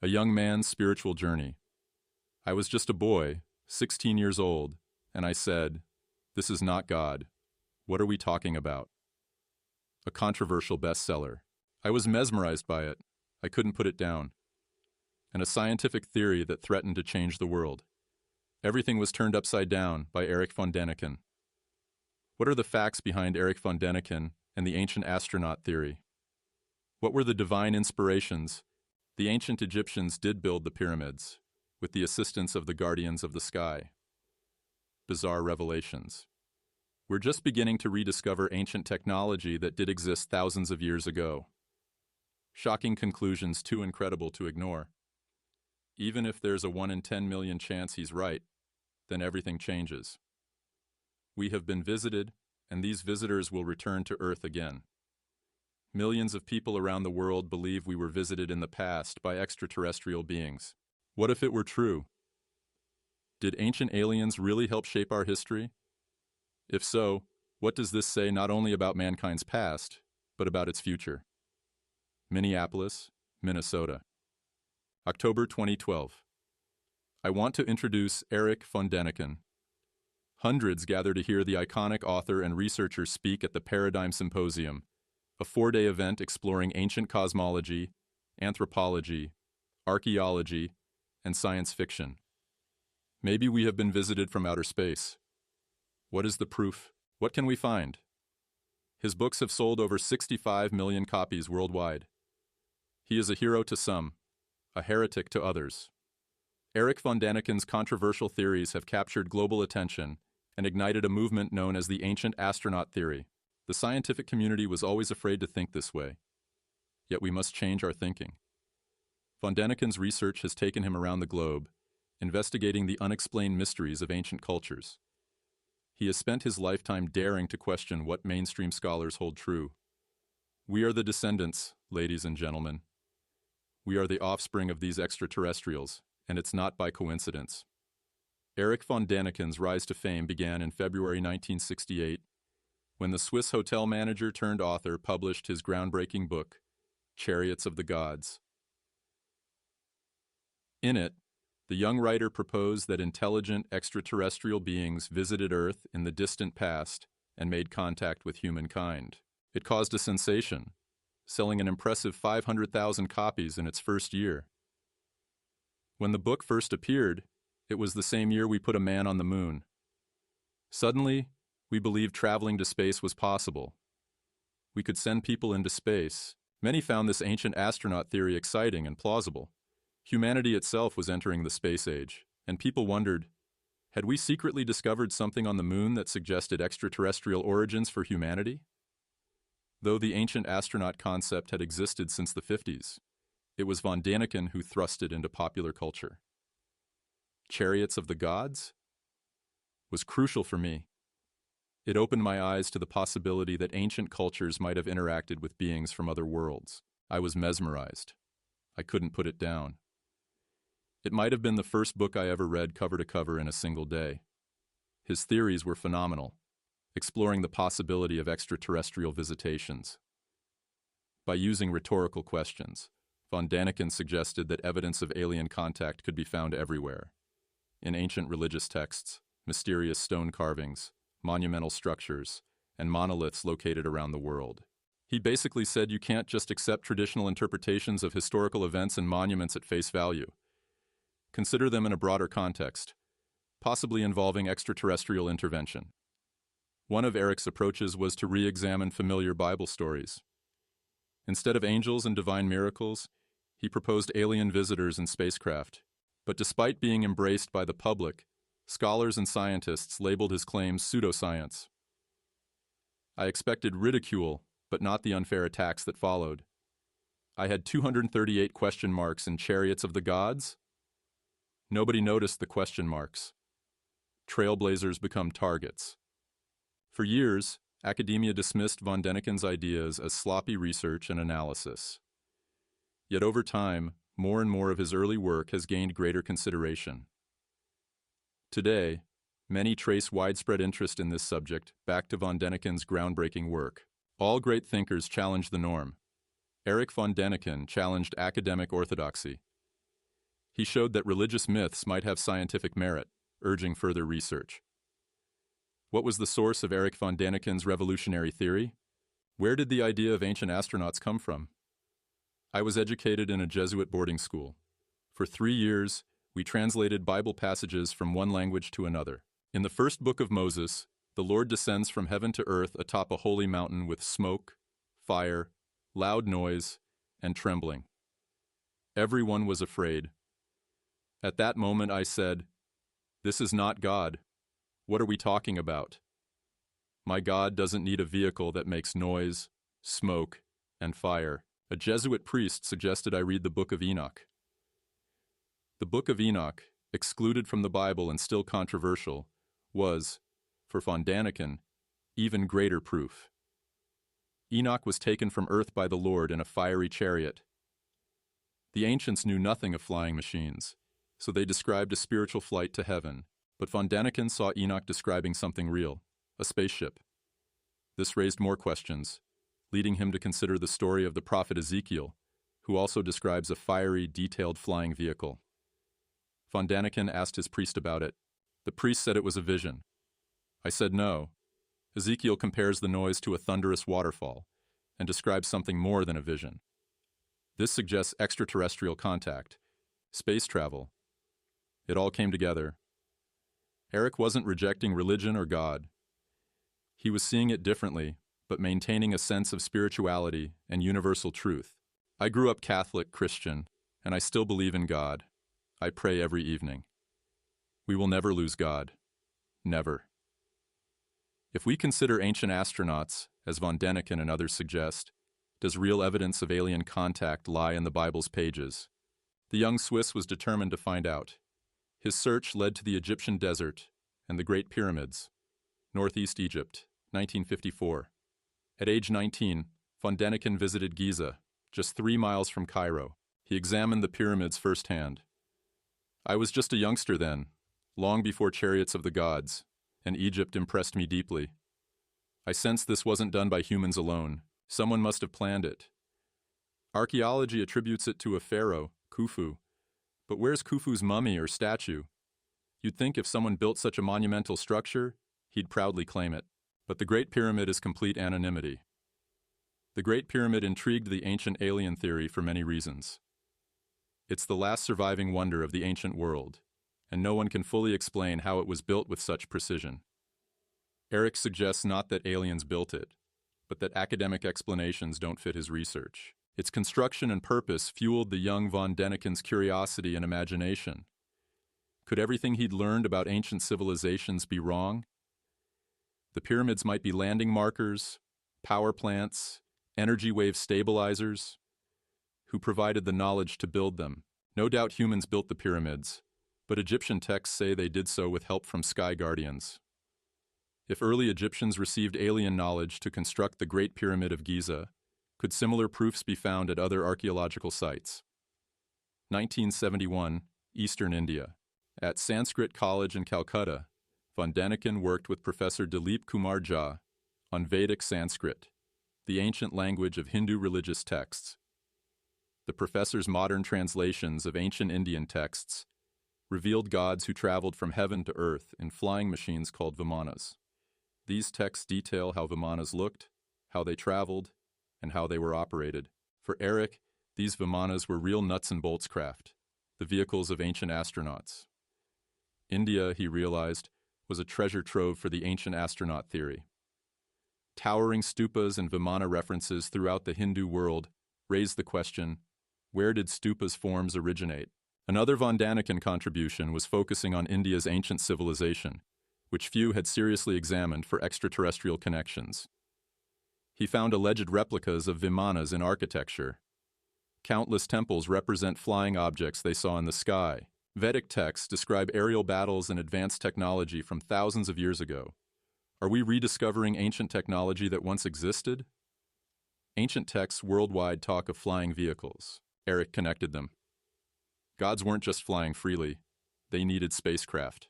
A young man's spiritual journey. I was just a boy, 16 years old, and I said, "This is not God. What are we talking about?" A controversial bestseller. I was mesmerized by it. I couldn't put it down. And a scientific theory that threatened to change the world. Everything was turned upside down by Erich von Däniken. What are the facts behind Erich von Däniken and the ancient astronaut theory? What were the divine inspirations? The ancient Egyptians did build the pyramids, with the assistance of the guardians of the sky. Bizarre revelations. We're just beginning to rediscover ancient technology that did exist thousands of years ago. Shocking conclusions too incredible to ignore. Even if there's a 1 in 10 million chance he's right, then everything changes. We have been visited, and these visitors will return to Earth again. Millions of people around the world believe we were visited in the past by extraterrestrial beings. What if it were true? Did ancient aliens really help shape our history? If so, what does this say not only about mankind's past, but about its future? Minneapolis, Minnesota. October 2012. I want to introduce Erich von Däniken. Hundreds gather to hear the iconic author and researcher speak at the Paradigm Symposium, a 4-day event exploring ancient cosmology, anthropology, archaeology, and science fiction. Maybe we have been visited from outer space. What is the proof? What can we find? His books have sold over 65 million copies worldwide. He is a hero to some, a heretic to others. Erich von Däniken's controversial theories have captured global attention and ignited a movement known as the ancient astronaut theory. The scientific community was always afraid to think this way. Yet we must change our thinking. Von Däniken's research has taken him around the globe, investigating the unexplained mysteries of ancient cultures. He has spent his lifetime daring to question what mainstream scholars hold true. We are the descendants, ladies and gentlemen. We are the offspring of these extraterrestrials, and it's not by coincidence. Erich von Däniken's rise to fame began in February 1968, when the Swiss hotel manager turned author published his groundbreaking book, Chariots of the Gods. In it, the young writer proposed that intelligent extraterrestrial beings visited Earth in the distant past and made contact with humankind. It caused a sensation, selling an impressive 500,000 copies in its first year. When the book first appeared, it was the same year we put a man on the moon. Suddenly, we believed traveling to space was possible. We could send people into space. Many found this ancient astronaut theory exciting and plausible. Humanity itself was entering the space age, and people wondered, had we secretly discovered something on the moon that suggested extraterrestrial origins for humanity? Though the ancient astronaut concept had existed since the 50s, it was von Däniken who thrust it into popular culture. Chariots of the Gods was crucial for me. It opened my eyes to the possibility that ancient cultures might have interacted with beings from other worlds. I was mesmerized. I couldn't put it down. It might have been the first book I ever read cover to cover in a single day. His theories were phenomenal, exploring the possibility of extraterrestrial visitations. By using rhetorical questions, von Däniken suggested that evidence of alien contact could be found everywhere. In ancient religious texts, mysterious stone carvings, monumental structures, and monoliths located around the world. He basically said you can't just accept traditional interpretations of historical events and monuments at face value. Consider them in a broader context, possibly involving extraterrestrial intervention. One of Erich's approaches was to re-examine familiar Bible stories. Instead of angels and divine miracles, he proposed alien visitors and spacecraft. But despite being embraced by the public, scholars and scientists labeled his claims pseudoscience. I expected ridicule, but not the unfair attacks that followed. I had 238 question marks in Chariots of the Gods. Nobody noticed the question marks. Trailblazers become targets. For years, academia dismissed von Däniken's ideas as sloppy research and analysis. Yet over time, more and more of his early work has gained greater consideration. Today, many trace widespread interest in this subject back to von Däniken's groundbreaking work. All great thinkers challenge the norm. Erich von Däniken challenged academic orthodoxy. He showed that religious myths might have scientific merit, urging further research. What was the source of Erich von Daniken's revolutionary theory? Where did the idea of ancient astronauts come from? I was educated in a Jesuit boarding school. For 3 years, we translated Bible passages from one language to another. In the first book of Moses, the Lord descends from heaven to earth atop a holy mountain with smoke, fire, loud noise, and trembling. Everyone was afraid. At that moment I said, "This is not God. What are we talking about? My God doesn't need a vehicle that makes noise, smoke, and fire." A Jesuit priest suggested I read the Book of Enoch. The Book of Enoch, excluded from the Bible and still controversial, was, for von Daniken, even greater proof. Enoch was taken from earth by the Lord in a fiery chariot. The ancients knew nothing of flying machines, so they described a spiritual flight to heaven, but von Daniken saw Enoch describing something real, a spaceship. This raised more questions, leading him to consider the story of the prophet Ezekiel, who also describes a fiery, detailed flying vehicle. Von Daniken asked his priest about it. The priest said it was a vision. I said no. Ezekiel compares the noise to a thunderous waterfall and describes something more than a vision. This suggests extraterrestrial contact, space travel. It all came together. Erich wasn't rejecting religion or God. He was seeing it differently, but maintaining a sense of spirituality and universal truth. I grew up Catholic, Christian, and I still believe in God. I pray every evening. We will never lose God. Never. If we consider ancient astronauts, as von Daniken and others suggest, does real evidence of alien contact lie in the Bible's pages? The young Swiss was determined to find out. His search led to the Egyptian desert and the Great Pyramids, Northeast Egypt, 1954. At age 19, von Daniken visited Giza, just 3 miles from Cairo. He examined the pyramids firsthand. I was just a youngster then, long before Chariots of the Gods, and Egypt impressed me deeply. I sensed this wasn't done by humans alone. Someone must have planned it. Archaeology attributes it to a pharaoh, Khufu. But where's Khufu's mummy or statue? You'd think if someone built such a monumental structure, he'd proudly claim it. But the Great Pyramid is complete anonymity. The Great Pyramid intrigued the ancient alien theory for many reasons. It's the last surviving wonder of the ancient world, and no one can fully explain how it was built with such precision. Erich suggests not that aliens built it, but that academic explanations don't fit his research. Its construction and purpose fueled the young von Daniken's curiosity and imagination. Could everything he'd learned about ancient civilizations be wrong? The pyramids might be landing markers, power plants, energy wave stabilizers. Who provided the knowledge to build them? No doubt humans built the pyramids, but Egyptian texts say they did so with help from sky guardians. If early Egyptians received alien knowledge to construct the Great Pyramid of Giza, could similar proofs be found at other archaeological sites? 1971, Eastern India. At Sanskrit College in Calcutta, von Daniken worked with Professor Dilip Kumar Jha on Vedic Sanskrit, the ancient language of Hindu religious texts. The professor's modern translations of ancient Indian texts revealed gods who traveled from heaven to earth in flying machines called vimanas. These texts detail how vimanas looked, how they traveled, and how they were operated. For Erich, these vimanas were real nuts and bolts craft, the vehicles of ancient astronauts. India, he realized, was a treasure trove for the ancient astronaut theory. Towering stupas and vimana references throughout the Hindu world raised the question, where did stupas' forms originate? Another von Daniken contribution was focusing on India's ancient civilization, which few had seriously examined for extraterrestrial connections. He found alleged replicas of vimanas in architecture. Countless temples represent flying objects they saw in the sky. Vedic texts describe aerial battles and advanced technology from thousands of years ago. Are we rediscovering ancient technology that once existed? Ancient texts worldwide talk of flying vehicles. Erich connected them. Gods weren't just flying freely. They needed spacecraft.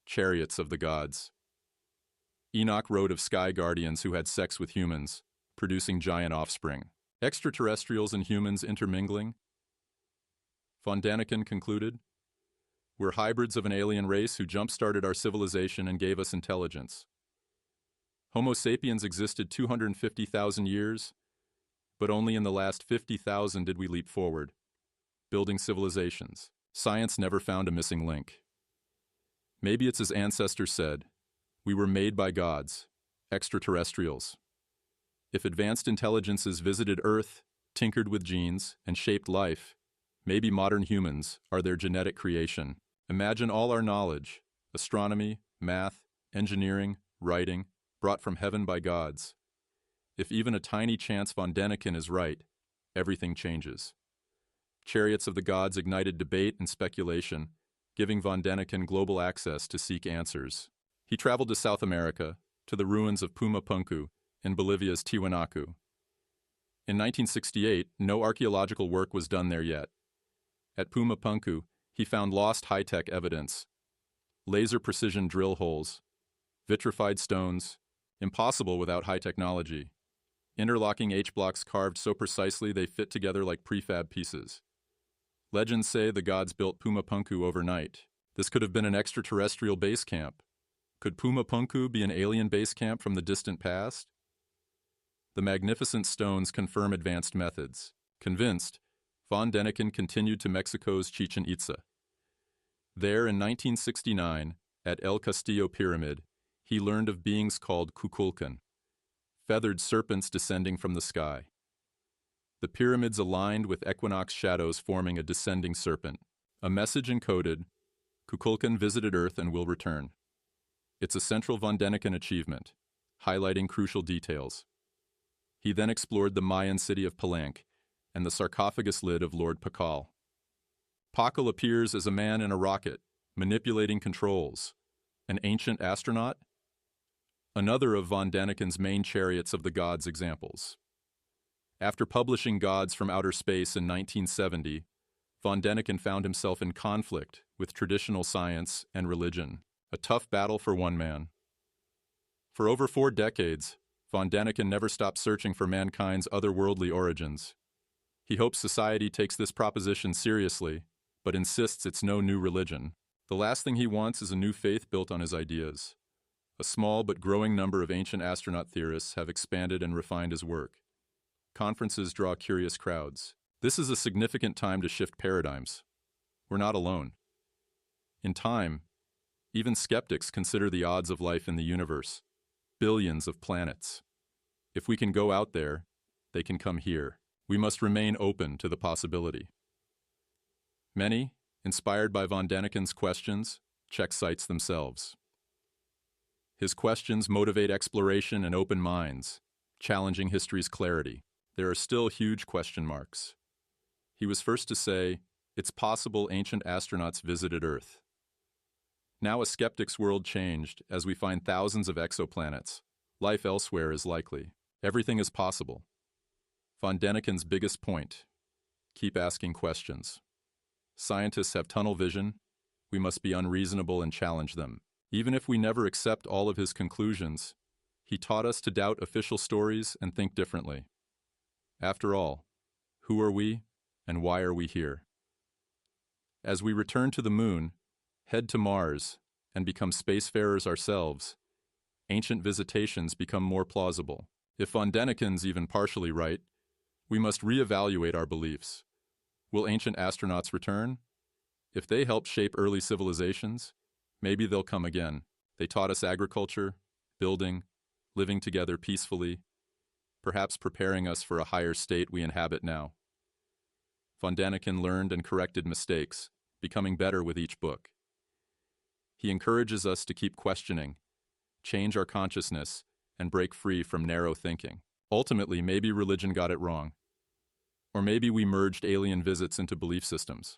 Chariots of the gods. Enoch wrote of sky guardians who had sex with humans, producing giant offspring. Extraterrestrials and humans intermingling? Von Daniken concluded. We're hybrids of an alien race who jump-started our civilization and gave us intelligence. Homo sapiens existed 250,000 years, but only in the last 50,000 did we leap forward, building civilizations. Science never found a missing link. Maybe it's as ancestors said, we were made by gods, extraterrestrials. If advanced intelligences visited Earth, tinkered with genes, and shaped life, maybe modern humans are their genetic creation. Imagine all our knowledge, astronomy, math, engineering, writing, brought from heaven by gods. If even a tiny chance Von Daniken is right, everything changes. Chariots of the gods ignited debate and speculation, giving Von Daniken global access to seek answers. He traveled to South America, to the ruins of Puma Punku in Bolivia's Tiwanaku. In 1968, no archaeological work was done there yet. At Puma Punku, he found lost high-tech evidence: laser precision drill holes, vitrified stones, impossible without high technology, interlocking H-blocks carved so precisely they fit together like prefab pieces. Legends say the gods built Puma Punku overnight. This could have been an extraterrestrial base camp. Could Puma Punku be an alien base camp from the distant past? The magnificent stones confirm advanced methods. Convinced, Von Daniken continued to Mexico's Chichen Itza. There in 1969, at El Castillo Pyramid, he learned of beings called Kukulkan, feathered serpents descending from the sky. The pyramids aligned with equinox shadows forming a descending serpent. A message encoded: Kukulkan visited Earth and will return. It's a central Von Daniken achievement, highlighting crucial details. He then explored the Mayan city of Palenque and the sarcophagus lid of Lord Pakal. Pakal appears as a man in a rocket, manipulating controls. An ancient astronaut? Another of Von Daniken's main chariots of the gods examples. After publishing Gods from Outer Space in 1970, Von Daniken found himself in conflict with traditional science and religion, a tough battle for one man. For over 4 decades, Von Daniken never stopped searching for mankind's otherworldly origins. He hopes society takes this proposition seriously, but insists it's no new religion. The last thing he wants is a new faith built on his ideas. A small but growing number of ancient astronaut theorists have expanded and refined his work. Conferences draw curious crowds. This is a significant time to shift paradigms. We're not alone. In time, even skeptics consider the odds of life in the universe. Billions of planets. If we can go out there, they can come here. We must remain open to the possibility. Many, inspired by Von Daniken's questions, check sites themselves. His questions motivate exploration and open minds, challenging history's clarity. There are still huge question marks. He was first to say, it's possible ancient astronauts visited Earth. Now a skeptic's world changed as we find thousands of exoplanets. Life elsewhere is likely. Everything is possible. Von Daniken's biggest point: keep asking questions. Scientists have tunnel vision. We must be unreasonable and challenge them. Even if we never accept all of his conclusions, he taught us to doubt official stories and think differently. After all, who are we and why are we here? As we return to the moon, head to Mars, and become spacefarers ourselves, ancient visitations become more plausible. If Von Daniken's even partially right, we must reevaluate our beliefs. Will ancient astronauts return? If they helped shape early civilizations, maybe they'll come again. They taught us agriculture, building, living together peacefully, perhaps preparing us for a higher state we inhabit now. Von Daniken learned and corrected mistakes, becoming better with each book. He encourages us to keep questioning, change our consciousness, and break free from narrow thinking. Ultimately, maybe religion got it wrong. Or maybe we merged alien visits into belief systems.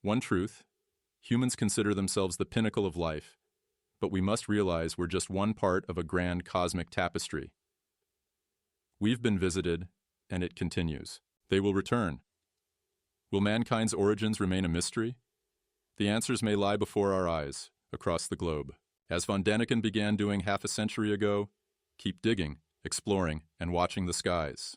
One truth: humans consider themselves the pinnacle of life, but we must realize we're just one part of a grand cosmic tapestry. We've been visited, and it continues. They will return. Will mankind's origins remain a mystery? The answers may lie before our eyes, across the globe. As Von Daniken began doing half a century ago, keep digging, exploring, and watching the skies.